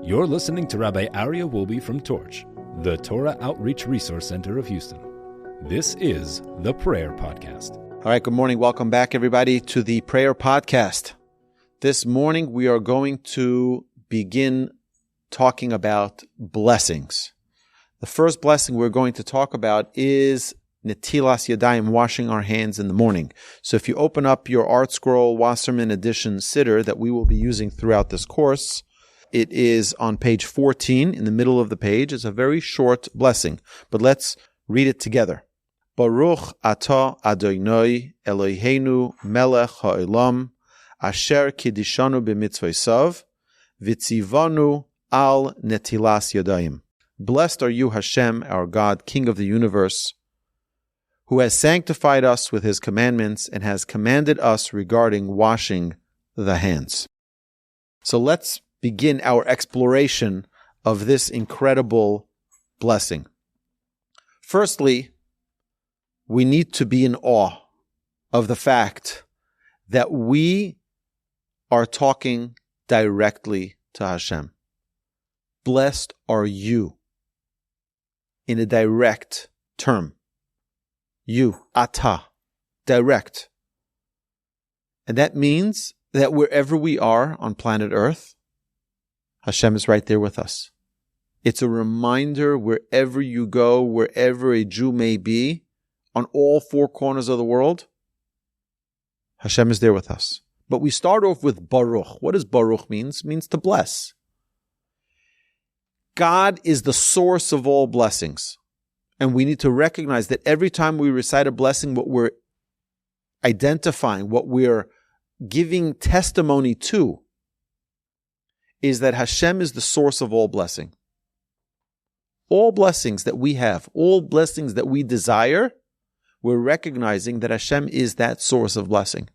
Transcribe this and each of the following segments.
You're listening to Rabbi Aryeh Wolbe from Torch, the Torah Outreach Resource Center of Houston. This is the Prayer Podcast. All right, good morning. Welcome back, everybody, to the Prayer Podcast. This morning, we are going to begin talking about blessings. The first blessing we're going to talk about is Netilas Yadayim, washing our hands in the morning. So if you open up your Art Scroll Wasserman Edition Siddur that we will be using throughout this course, it is on page 14 in the middle of the page. It's a very short blessing, but let's read it together. Baruch atah Adonai Eloheinu melech ha'olam asher kiddishanu b'mitzvosav v'tzivanu al netilas yadayim. Blessed are you, Hashem, our God, King of the universe, who has sanctified us with his commandments and has commanded us regarding washing the hands. So let's begin our exploration of this incredible blessing. Firstly, we need to be in awe of the fact that we are talking directly to Hashem. Blessed are you, in a direct term. You, ata, direct. And that means that wherever we are on planet Earth, Hashem is right there with us. It's a reminder wherever you go, wherever a Jew may be, on all four corners of the world, Hashem is there with us. But we start off with Baruch. What does Baruch mean? It means to bless. God is the source of all blessings. And we need to recognize that every time we recite a blessing, what we're identifying, what we're giving testimony to, is that Hashem is the source of all blessing. All blessings that we have, all blessings that we desire, we're recognizing that Hashem is that source of blessing.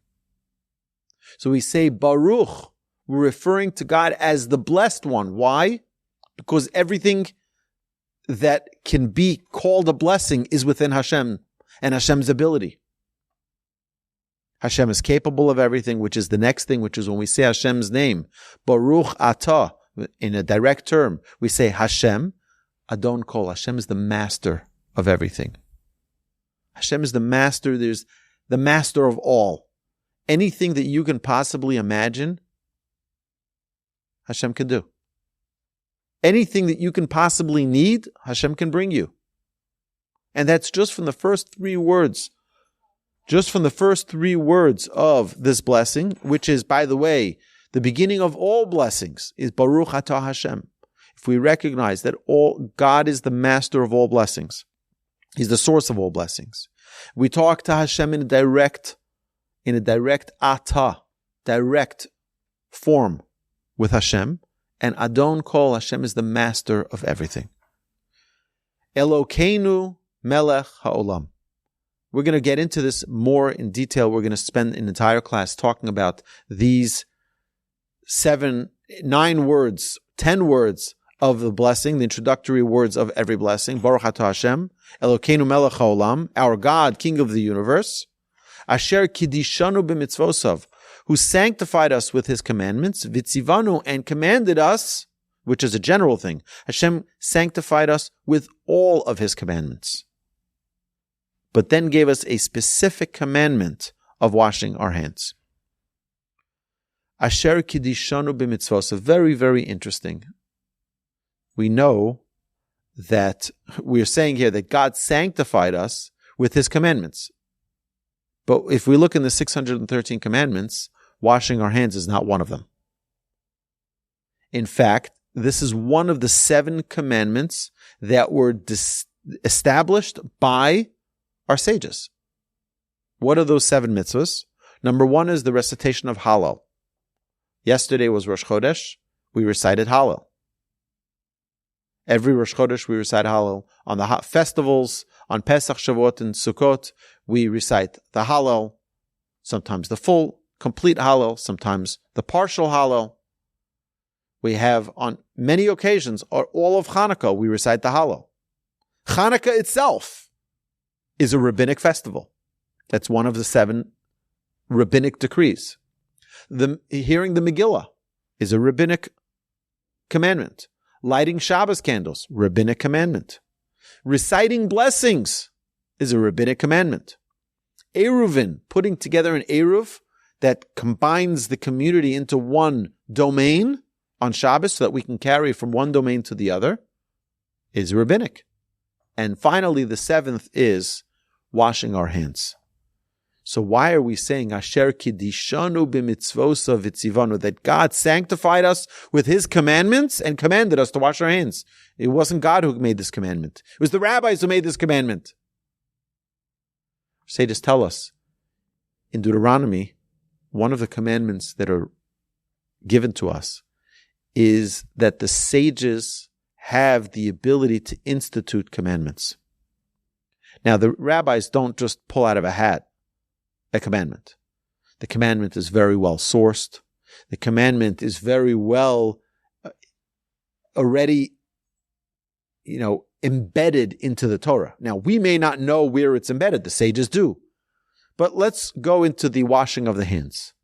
So we say Baruch, we're referring to God as the blessed one. Why? Because everything that can be called a blessing is within Hashem and Hashem's ability. Hashem is capable of everything, which is the next thing, which is when we say Hashem's name, Baruch Atah, in a direct term, we say Hashem, Adon Kol. Hashem is the master of everything. Hashem is the master, there's the master of all. Anything that you can possibly imagine, Hashem can do. Anything that you can possibly need, Hashem can bring you. And that's just from the first three words. Just from the first three words of this blessing, which is, by the way, the beginning of all blessings, is Baruch Atah Hashem. If we recognize that God is the master of all blessings, He's the source of all blessings. We talk to Hashem in a direct atah, direct form with Hashem, and Adon Kol, Hashem is the master of everything. Elokeinu melech ha'olam. We're going to get into this more in detail. We're going to spend an entire class talking about these 10 words of the blessing, the introductory words of every blessing. Baruch atah Hashem, Elokeinu melech haolam, our God, King of the universe, asher kiddishanu b'mitzvosav, who sanctified us with his commandments, vitzivanu, and commanded us, which is a general thing. Hashem sanctified us with all of his commandments, but then gave us a specific commandment of washing our hands. Asher kiddishanu b'mitzvosav, very, very interesting. We know that we're saying here that God sanctified us with his commandments. But if we look in the 613 commandments, washing our hands is not one of them. In fact, this is one of the 7 commandments that were established by our sages. What are those 7 mitzvahs? Number 1 is the recitation of Hallel. Yesterday was Rosh Chodesh. We recited Hallel. Every Rosh Chodesh we recite Hallel. On the festivals, on Pesach, Shavuot, and Sukkot, we recite the Hallel. Sometimes the full, complete Hallel. Sometimes the partial Hallel. We have on many occasions, or all of Hanukkah, we recite the Hallel. Hanukkah itself is a rabbinic festival. That's one of the 7 rabbinic decrees. Hearing the Megillah is a rabbinic commandment. Lighting Shabbos candles, rabbinic commandment. Reciting blessings is a rabbinic commandment. Eruvin, putting together an eruv that combines the community into one domain on Shabbos so that we can carry from one domain to the other, is rabbinic. And finally, the seventh is washing our hands. So why are we saying Asher Kiddishanu b'mitzvosav v'tzivanu, that God sanctified us with His commandments and commanded us to wash our hands? It wasn't God who made this commandment. It was the rabbis who made this commandment. Sages tell us in Deuteronomy, one of the commandments that are given to us is that the sages have the ability to institute commandments. Now, the rabbis don't just pull out of a hat a commandment. The commandment is very well sourced. The commandment is very well already, embedded into the Torah. Now, we may not know where it's embedded. The sages do. But let's go into the washing of the hands.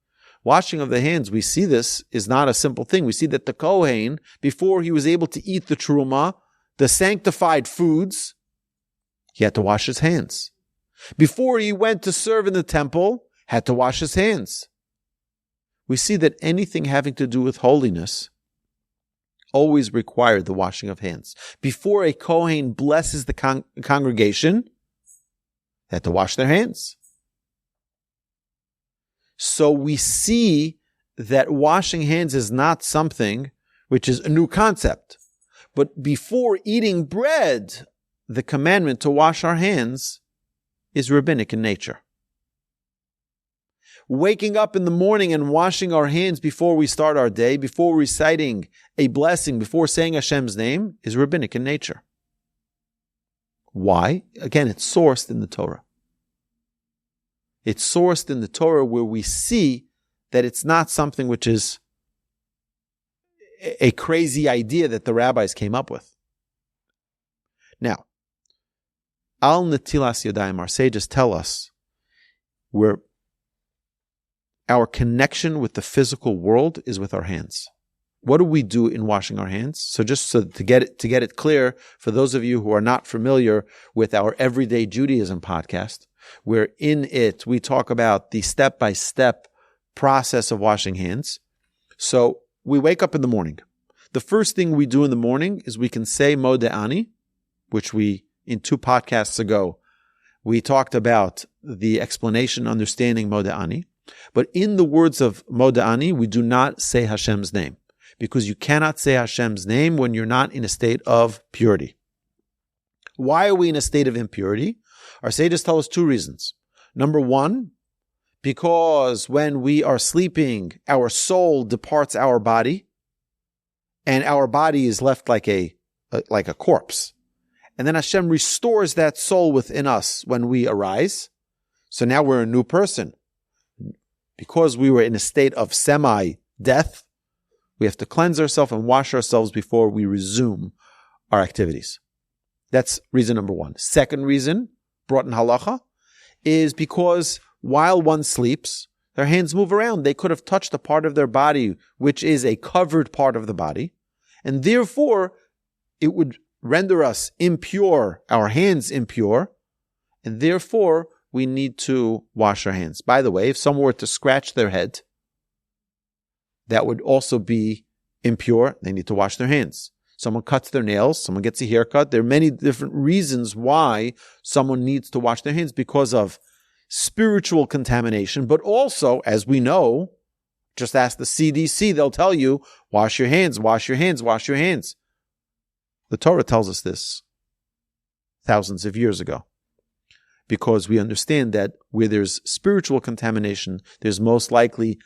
Washing of the hands, we see this is not a simple thing. We see that the Kohen, before he was able to eat the truma, the sanctified foods, he had to wash his hands. Before he went to serve in the temple, had to wash his hands. We see that anything having to do with holiness always required the washing of hands. Before a Kohen blesses the congregation, they had to wash their hands. So we see that washing hands is not something which is a new concept. But before eating bread, the commandment to wash our hands is rabbinic in nature. Waking up in the morning and washing our hands before we start our day, before reciting a blessing, before saying Hashem's name, is rabbinic in nature. Why? Again, it's sourced in the Torah. It's sourced in the Torah where we see that it's not something which is a crazy idea that the rabbis came up with. Now, Al Netilas Yadayim, our sages tell us where our connection with the physical world is with our hands. What do we do in washing our hands? So to get it clear, for those of you who are not familiar with our Everyday Judaism podcast, where in it we talk about the step-by-step process of washing hands. So we wake up in the morning. The first thing we do in the morning is we can say Modeh, which we, in 2 podcasts ago, we talked about the explanation, understanding Modeh. But in the words of Modeh, we do not say Hashem's name, because you cannot say Hashem's name when you're not in a state of purity. Why are we in a state of impurity? Our sages tell us 2 reasons. Number 1, because when we are sleeping, our soul departs our body, and our body is left like a corpse. And then Hashem restores that soul within us when we arise. So now we're a new person. Because we were in a state of semi-death, we have to cleanse ourselves and wash ourselves before we resume our activities. That's reason number 1. Second reason, brought in halacha, is because while one sleeps, their hands move around. They could have touched a part of their body which is a covered part of the body, and therefore it would render us impure, our hands impure, and therefore we need to wash our hands. By the way, if someone were to scratch their head, that would also be impure. They need to wash their hands. Someone cuts their nails, someone gets a haircut. There are many different reasons why someone needs to wash their hands, because of spiritual contamination, but also, as we know, just ask the CDC, they'll tell you, wash your hands, wash your hands, wash your hands. The Torah tells us this thousands of years ago, because we understand that where there's spiritual contamination, there's most likely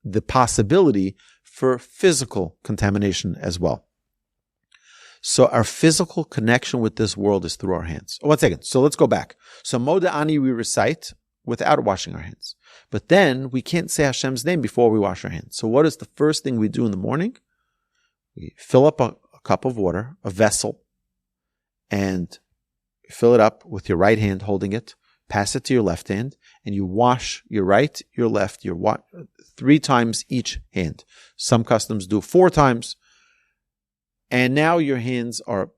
the possibility for physical contamination as well. So our physical connection with this world is through our hands. 1 second. So let's go back. So Modeh we recite without washing our hands. But then we can't say Hashem's name before we wash our hands. So what is the first thing we do in the morning? We fill up a cup of water, a vessel, and fill it up with your right hand holding it, pass it to your left hand, and you wash your right, your left, 3 times each hand. Some customs do 4 times. and now your hands are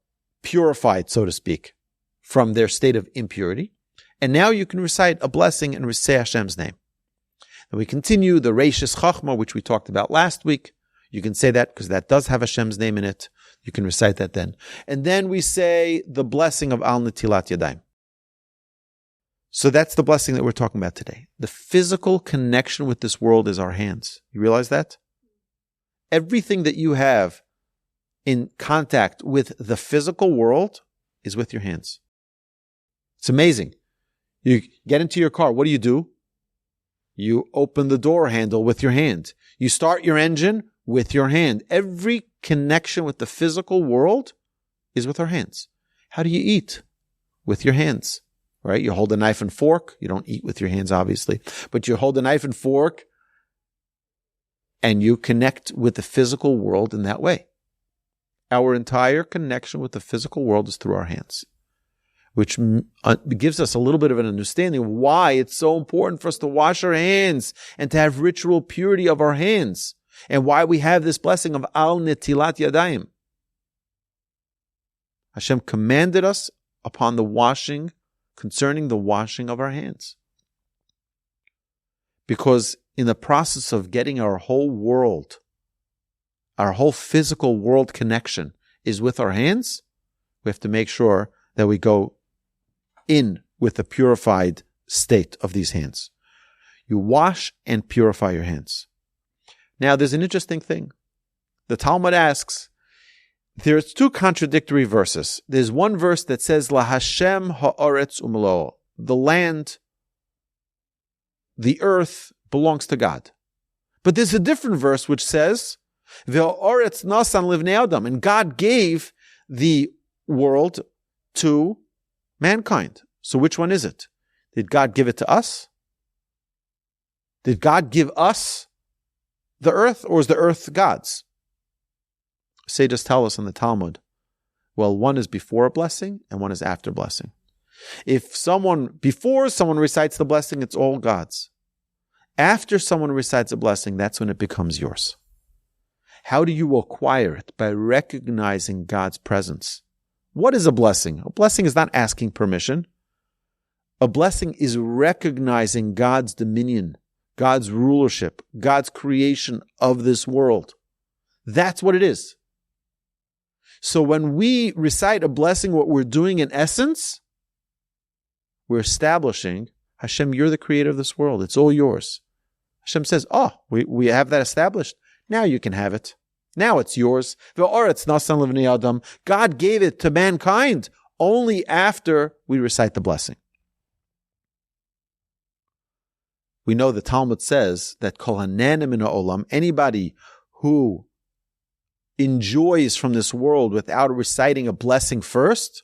purified, so to speak, from their state of impurity. And now you can recite a blessing and say Hashem's name. And we continue the Reishis Chachma, which we talked about last week. You can say that because that does have Hashem's name in it. You can recite that then. And then we say the blessing of Al Netilas Yadayim. So that's the blessing that we're talking about today. The physical connection with this world is our hands. You realize that? Everything that you have in contact with the physical world is with your hands. It's amazing. You get into your car. What do? You open the door handle with your hand. You start your engine with your hand. Every connection with the physical world is with our hands. How do you eat? With your hands, right? You hold a knife and fork. You don't eat with your hands, obviously, but you hold a knife and fork and you connect with the physical world in that way. Our entire connection with the physical world is through our hands, which gives us a little bit of an understanding of why it's so important for us to wash our hands and to have ritual purity of our hands, and why we have this blessing of Al Netilas Yadayim. Hashem commanded us upon the washing, concerning the washing of our hands. Because in the process of getting our whole world, our whole physical world connection is with our hands, we have to make sure that we go in with a purified state of these hands. You wash and purify your hands. Now, there's an interesting thing. The Talmud asks, there's two contradictory verses. There's one verse that says, La Hashem ha'aretz umlo, the land, the earth belongs to God. But there's a different verse which says, Ve'oretz nasan livnei adam, and God gave the world to mankind. So which one is it? Did God give it to us? Did God give us the earth, or is the earth God's? Sages tell us in the Talmud, well, one is before a blessing and one is after blessing. If before someone recites the blessing, it's all God's. After someone recites a blessing, that's when it becomes yours. How do you acquire it? By recognizing God's presence. What is a blessing? A blessing is not asking permission. A blessing is recognizing God's dominion, God's rulership, God's creation of this world. That's what it is. So when we recite a blessing, what we're doing in essence, we're establishing, Hashem, you're the creator of this world. It's all yours. Hashem says, we have that established. Now you can have it. Now it's yours. God gave it to mankind only after we recite the blessing. We know the Talmud says that Kohanim in olam, anybody who enjoys from this world without reciting a blessing first,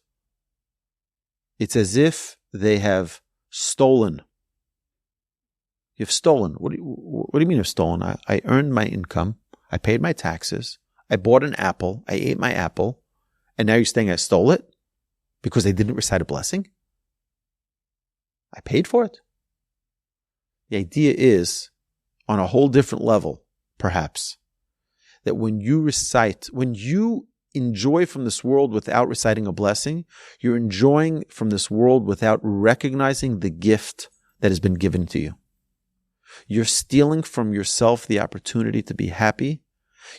it's as if they have stolen. You've stolen. What do you mean you've stolen? I earned my income. I paid my taxes. I bought an apple. I ate my apple. And now you're saying I stole it because they didn't recite a blessing? I paid for it. The idea is, on a whole different level, perhaps, that when you enjoy from this world without reciting a blessing, you're enjoying from this world without recognizing the gift that has been given to you. You're stealing from yourself the opportunity to be happy.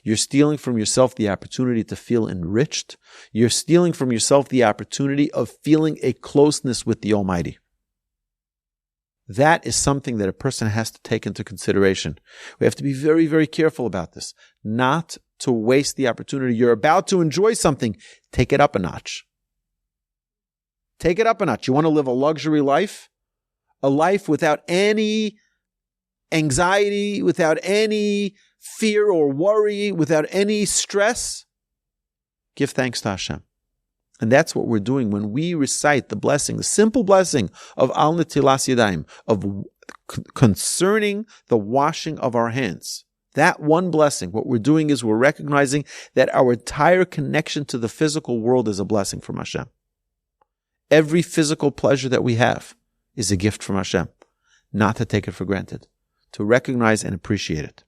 You're stealing from yourself the opportunity to feel enriched. You're stealing from yourself the opportunity of feeling a closeness with the Almighty. That is something that a person has to take into consideration. We have to be very, very careful about this. Not to waste the opportunity. You're about to enjoy something. Take it up a notch. Take it up a notch. You want to live a luxury life? A life without any anxiety, without any fear or worry, without any stress? Give thanks to Hashem. And that's what we're doing when we recite the blessing, the simple blessing of Al Netilas Yadayim, of concerning the washing of our hands. That one blessing, what we're doing is we're recognizing that our entire connection to the physical world is a blessing from Hashem. Every physical pleasure that we have is a gift from Hashem. Not to take it for granted, to recognize and appreciate it.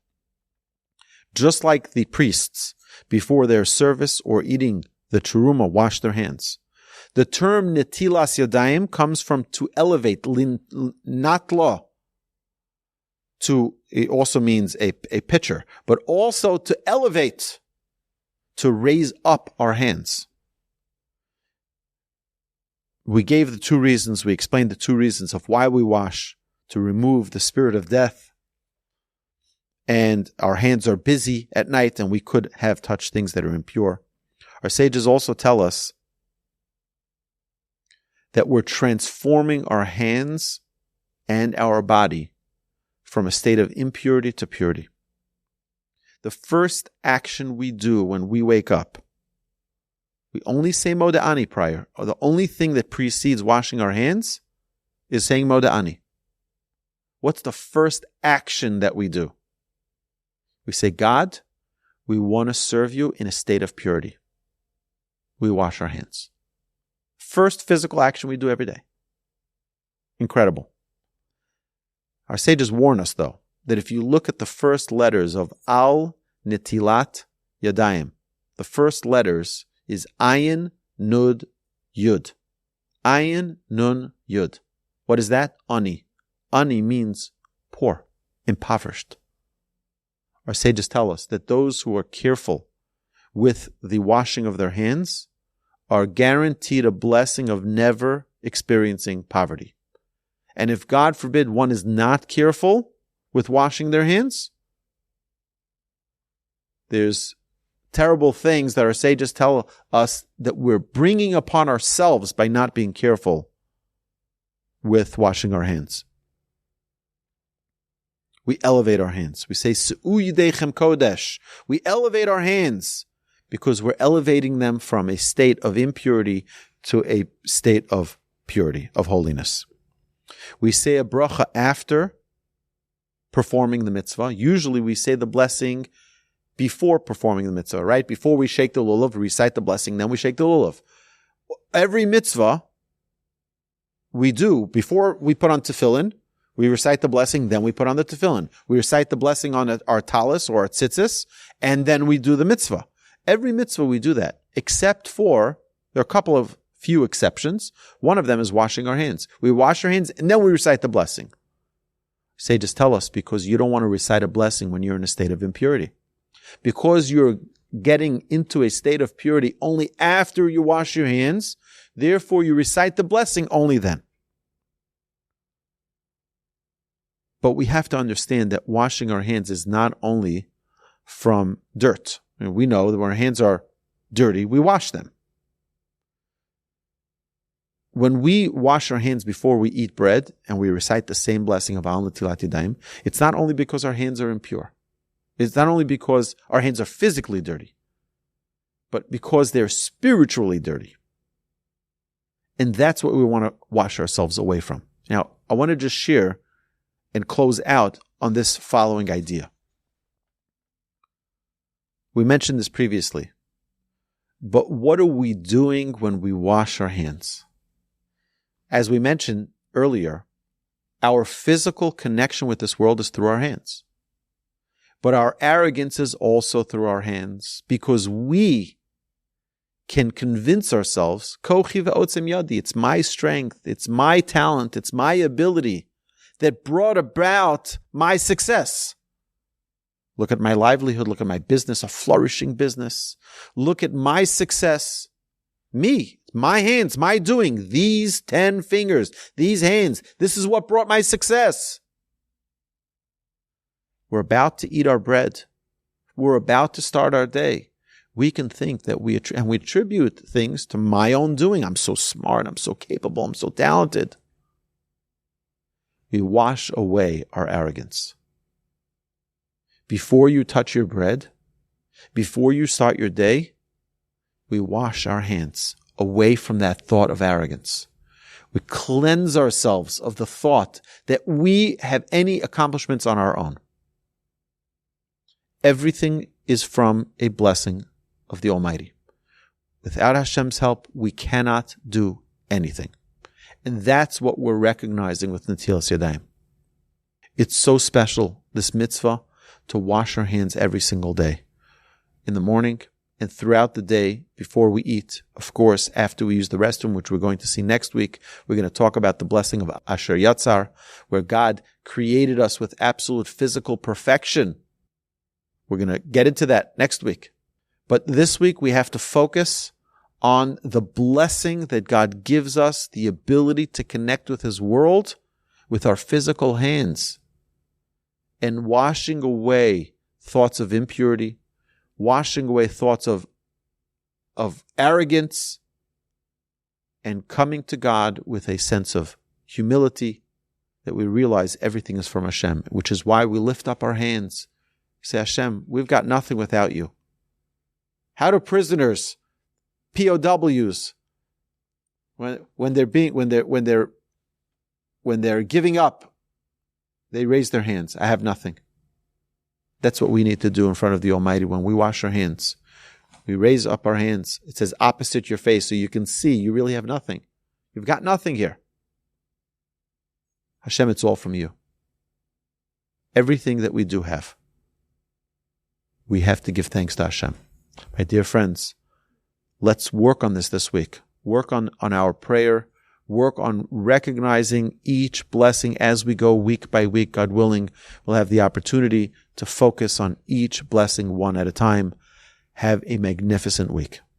just like the priests before their service or eating the teruma wash their hands. The term Netilas Yadayim comes from to elevate, natla, it also means a pitcher, but also to elevate, to raise up our hands. We gave the two reasons, we explained the two reasons of why we wash, to remove the spirit of death. And our hands are busy at night and we could have touched things that are impure. Our sages also tell us that we're transforming our hands and our body from a state of impurity to purity. The first action we do when we wake up, we only say Moda'ani prior, or the only thing that precedes washing our hands is saying Moda'ani. What's the first action that we do? We say, God, we want to serve you in a state of purity. We wash our hands. First physical action we do every day. Incredible. Our sages warn us, though, that if you look at the first letters of Al Netilat Yadayim, the first letters is Ayin Nud Yud. Ayin Nun Yud. What is that? Ani. Ani means poor, impoverished. Our sages tell us that those who are careful with the washing of their hands are guaranteed a blessing of never experiencing poverty. And if, God forbid, one is not careful with washing their hands, there's terrible things that our sages tell us that we're bringing upon ourselves by not being careful with washing our hands. We elevate our hands. We say, Se'u Yidechem Kodesh. We elevate our hands because we're elevating them from a state of impurity to a state of purity, of holiness. We say a bracha after performing the mitzvah. Usually we say the blessing before performing the mitzvah, right? Before we shake the lulav, we recite the blessing, then we shake the lulav. Every mitzvah we do, before we put on tefillin, we recite the blessing, then we put on the tefillin. We recite the blessing on our talis or our tzitzis, and then we do the mitzvah. Every mitzvah we do that, except for, there are a couple of few exceptions. One of them is washing our hands. We wash our hands, and then we recite the blessing. Sages tell us because you don't want to recite a blessing when you're in a state of impurity. Because you're getting into a state of purity only after you wash your hands, therefore you recite the blessing only then. But we have to understand that washing our hands is not only from dirt. We know that when our hands are dirty, we wash them. When we wash our hands before we eat bread and we recite the same blessing of Al Netilat Yadayim, it's not only because our hands are impure. It's not only because our hands are physically dirty, but because they're spiritually dirty. And that's what we want to wash ourselves away from. Now, I want to just share and close out on this following idea. We mentioned this previously, but what are we doing when we wash our hands? As we mentioned earlier, our physical connection with this world is through our hands. But our arrogance is also through our hands, because we can convince ourselves, Kochi ve'otzem yadi, it's my strength, it's my talent, it's my ability that brought about my success. Look at my livelihood, look at my business, a flourishing business. Look at my success. Me, my hands, my doing, these 10 fingers, these hands, this is what brought my success. We're about to eat our bread. We're about to start our day. We can think that we attribute things to my own doing. I'm so smart, I'm so capable, I'm so talented. We wash away our arrogance. Before you touch your bread, before you start your day, we wash our hands away from that thought of arrogance. We cleanse ourselves of the thought that we have any accomplishments on our own. Everything is from a blessing of the Almighty. Without Hashem's help, we cannot do anything. And that's what we're recognizing with Netilas Yadayim. It's so special, this mitzvah, to wash our hands every single day. In the morning and throughout the day before we eat. Of course, after we use the restroom, which we're going to see next week, we're going to talk about the blessing of Asher Yatzar, where God created us with absolute physical perfection. We're going to get into that next week. But this week we have to focus on the blessing that God gives us, the ability to connect with His world with our physical hands, and washing away thoughts of impurity, washing away thoughts of arrogance, and coming to God with a sense of humility, that we realize everything is from Hashem, which is why we lift up our hands. We say, Hashem, we've got nothing without you. How do prisoners, POWs, when they're giving up, they raise their hands? I have nothing. That's what we need to do in front of the Almighty when we wash our hands. We raise up our hands. It says opposite your face so you can see you really have nothing. You've got nothing here. Hashem, it's all from you. Everything that we do have, we have to give thanks to Hashem. My dear friends, let's work on this week. Work on our prayer. Work on recognizing each blessing as we go week by week. God willing, we'll have the opportunity to focus on each blessing one at a time. Have a magnificent week.